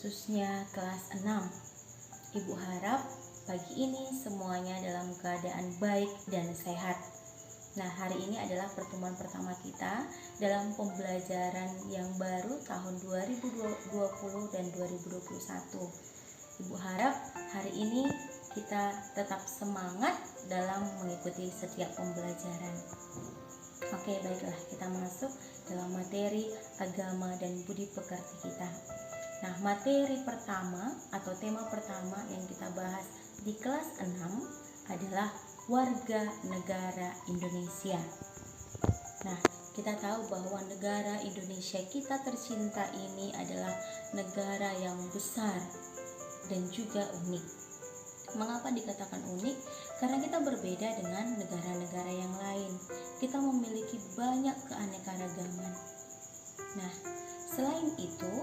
khususnya kelas 6. Ibu harap pagi ini semuanya dalam keadaan baik dan sehat. Nah, hari ini adalah pertemuan pertama kita dalam pembelajaran yang baru tahun 2020 dan 2021. Ibu harap hari ini kita tetap semangat dalam mengikuti setiap pembelajaran. Oke, baiklah, kita masuk dalam materi agama dan budi pekerti kita. Nah, materi pertama atau tema pertama yang kita bahas di kelas 6 adalah warga negara Indonesia. Nah, kita tahu bahwa negara Indonesia kita tercinta ini adalah negara yang besar dan juga unik. Mengapa dikatakan unik? Karena kita berbeda dengan negara-negara yang lain. Kita memiliki banyak keanekaragaman. Nah, selain itu,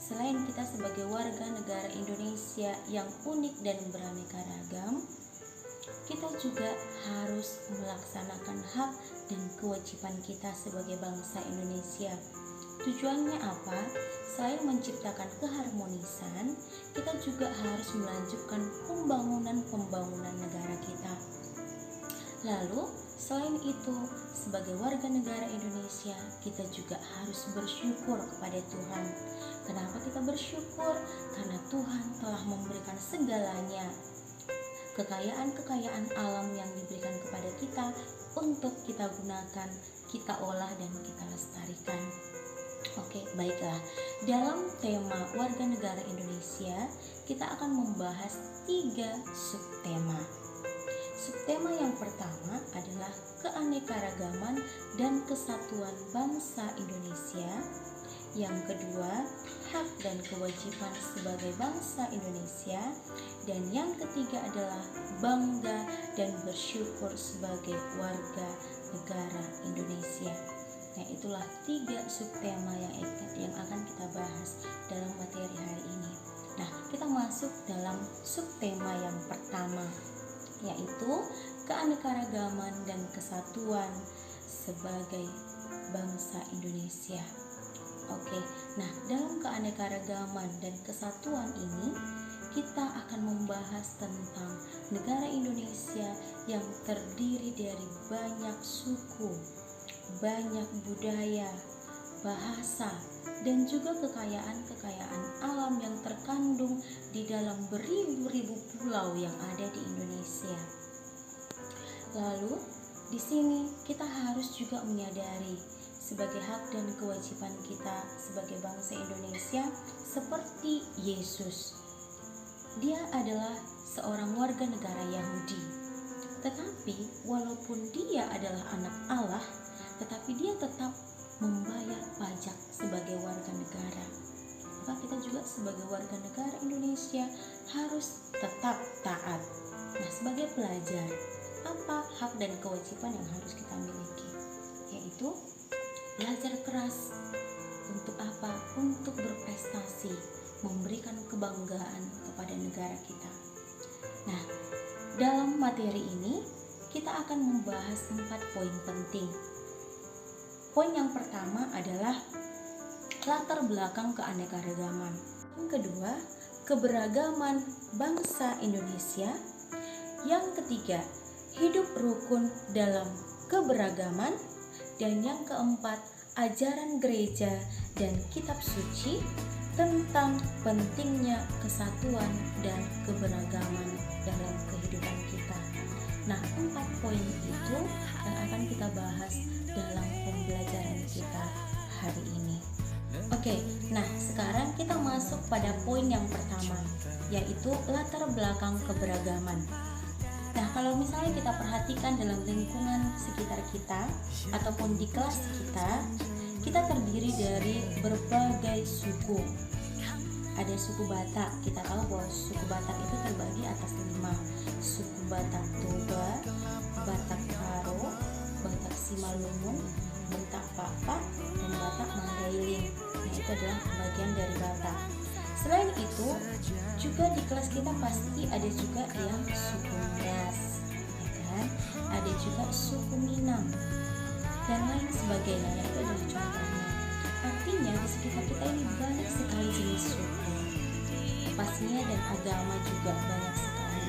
selain kita sebagai warga negara Indonesia yang unik dan beraneka ragam, kita juga harus melaksanakan hak dan kewajiban kita sebagai bangsa Indonesia. Tujuannya apa? Selain menciptakan keharmonisan, kita juga harus melanjutkan pembangunan negara kita. Lalu, selain itu, sebagai warga negara Indonesia, kita juga harus bersyukur kepada Tuhan. Kenapa kita bersyukur? Karena Tuhan telah memberikan segalanya, kekayaan alam yang diberikan kepada kita untuk kita gunakan, kita olah dan kita lestarikan. Oke, baiklah. Dalam tema warga negara Indonesia, kita akan membahas 3 subtema. Subtema yang pertama adalah keanekaragaman dan kesatuan bangsa Indonesia. Yang kedua, hak dan kewajiban sebagai bangsa Indonesia. Dan yang ketiga adalah bangga dan bersyukur sebagai warga negara Indonesia. Nah, itulah 3 subtema yang akan kita bahas dalam materi hari ini. Nah, kita masuk dalam subtema yang pertama, yaitu keanekaragaman dan kesatuan sebagai bangsa Indonesia. Oke, nah dalam keanekaragaman dan kesatuan ini kita akan membahas tentang negara Indonesia yang terdiri dari banyak suku, banyak budaya, bahasa, dan juga kekayaan alam yang terkandung di dalam beribu-ribu pulau yang ada di Indonesia. Lalu, di sini kita harus juga menyadari sebagai hak dan kewajiban kita sebagai bangsa Indonesia seperti Yesus. Dia adalah seorang warga negara Yahudi. Tetapi walaupun dia adalah anak Allah, tetapi dia tetap membayar pajak sebagai warga negara. Maka kita juga sebagai warga negara Indonesia harus tetap taat. Nah, sebagai pelajar, apa hak dan kewajiban yang harus kita miliki? Yaitu belajar keras. Untuk apa? Untuk berprestasi, memberikan kebanggaan kepada negara kita. Nah, dalam materi ini kita akan membahas 4 poin penting. Poin yang pertama adalah latar belakang keanekaragaman. Yang kedua, keberagaman bangsa Indonesia. Yang ketiga, hidup rukun dalam keberagaman. Dan yang keempat, ajaran gereja dan kitab suci tentang pentingnya kesatuan dan keberagaman dalam kehidupan kita. Nah, 4 poin itu yang akan kita bahas dalam pembelajaran kita hari ini. Oke, nah sekarang kita masuk pada poin yang pertama, yaitu latar belakang keberagaman. Nah, kalau misalnya kita perhatikan dalam lingkungan sekitar kita ataupun di kelas kita terdiri dari berbagai suku. Ada suku Batak. Kita tahu bahwa suku Batak itu terbagi atas 5. Suku Batak Toba, Batak Karo, Batak Simalungun, Batak Papak, dan Batak Mandailing. Nah, itu adalah bagian dari Batak. Selain itu, juga di kelas kita pasti ada juga yang suku Nias, ya kan? Ada juga suku Minang dan lain sebagainya. Itu adalah contohnya. Artinya di sekitar kita ini banyak sekali jenis suku. pastinya, dan agama juga banyak sekali.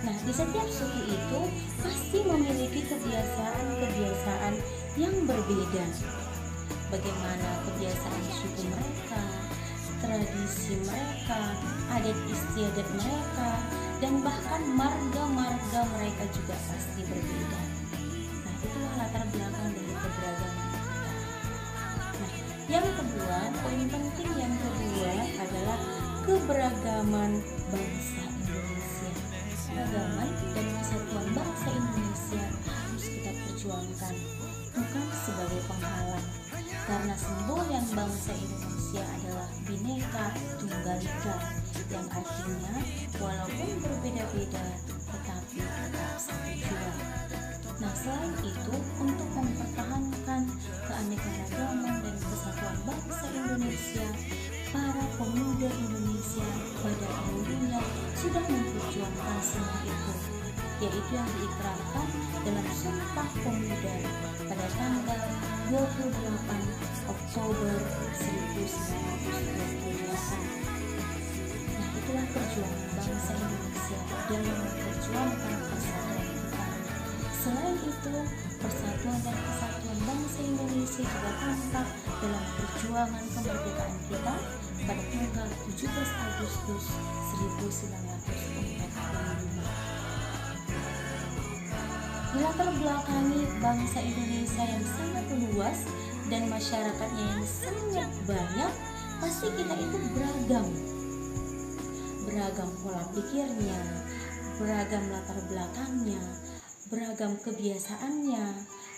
Nah, di setiap suku itu pasti memiliki kebiasaan-kebiasaan yang berbeda. Bagaimana kebiasaan suku mereka, tradisi mereka, adat istiadat mereka, dan bahkan marga-marga mereka juga pasti berbeda. Nah, itulah latar belakang dari keberagaman kita. Nah, yang kedua, poin penting yang kedua adalah keberagaman bangsa Indonesia. Keberagaman dan kesatuan bangsa Indonesia harus kita perjuangkan, bukan sebagai penghalang. Karena semboyan bangsa Indonesia adalah Bhinneka Tunggal Ika, yang artinya walaupun berbeda-beda tetapi tetap satu jua. Nah, selain itu, untuk mempertahankan keanekaragaman dan kesatuan bangsa Indonesia, para pemuda Indonesia pada umumnya sudah memperjuangkan semua itu, yaitu yang diikrarkan dalam Sumpah Pemuda pada tanggal 28 Oktober 1928. Nah, itulah perjuangan bangsa Indonesia dalam memperjuangkan persatuan kita. Selain itu, persatuan dan kesatuan bangsa Indonesia juga tampak dalam perjuangan kemerdekaan kita pada tanggal 17 Agustus 1945. Dilatar belakangi bangsa Indonesia yang sangat luas dan masyarakatnya yang sangat banyak, pasti kita itu beragam pola pikirnya, beragam latar belakangnya, beragam kebiasaannya.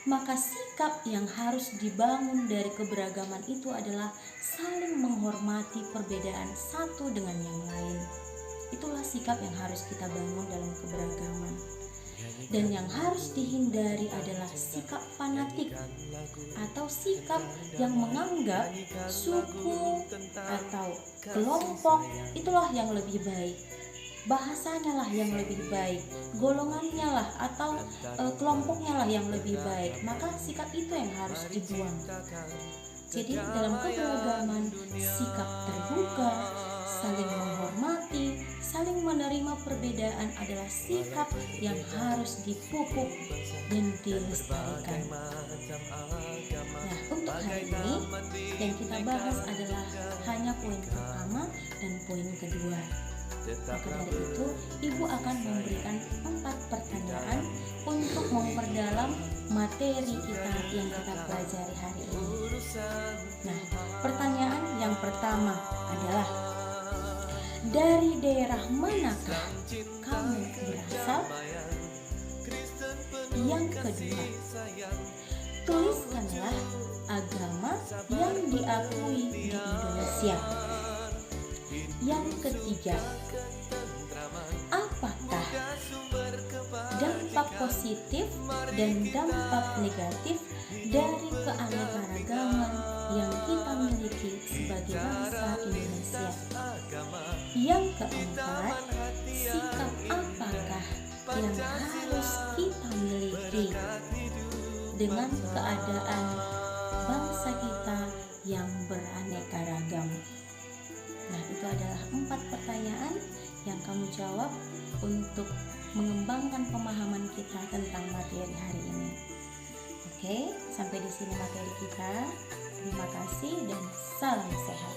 Maka sikap yang harus dibangun dari keberagaman itu adalah saling menghormati perbedaan satu dengan yang lain. Itulah sikap yang harus kita bangun dalam keberagaman. Dan yang harus dihindari adalah sikap fanatik atau sikap yang menganggap suku atau kelompok itulah yang lebih baik, bahasanya lah yang lebih baik, golongannya lah atau kelompoknya lah yang lebih baik. Maka sikap itu yang harus dibuang. Jadi dalam keberagaman, sikap terbuka, saling menghormati, saling menerima perbedaan adalah sikap yang harus dipupuk dan dilestarikan. Nah, untuk hari ini yang kita bahas adalah hanya poin pertama dan poin kedua. Maka dari itu, Ibu akan memberikan 4 pertanyaan untuk memperdalam materi kita yang kita pelajari hari ini. Nah, pertanyaan yang pertama adalah, dari daerah manakah kamu berasal? Yang kedua, tuliskanlah agama yang diakui di Indonesia. Yang ketiga, apakah dampak positif dan dampak negatif dari keanekaragaman yang kita miliki sebagai bangsa Indonesia? Yang keempat, sikap apakah yang harus kita miliki dengan keadaan bangsa kita yang beraneka ragam? Nah, itu adalah 4 pertanyaan yang kamu jawab untuk mengembangkan pemahaman kita tentang materi hari ini. Oke, sampai di sini materi kita. Terima kasih dan salam sehat.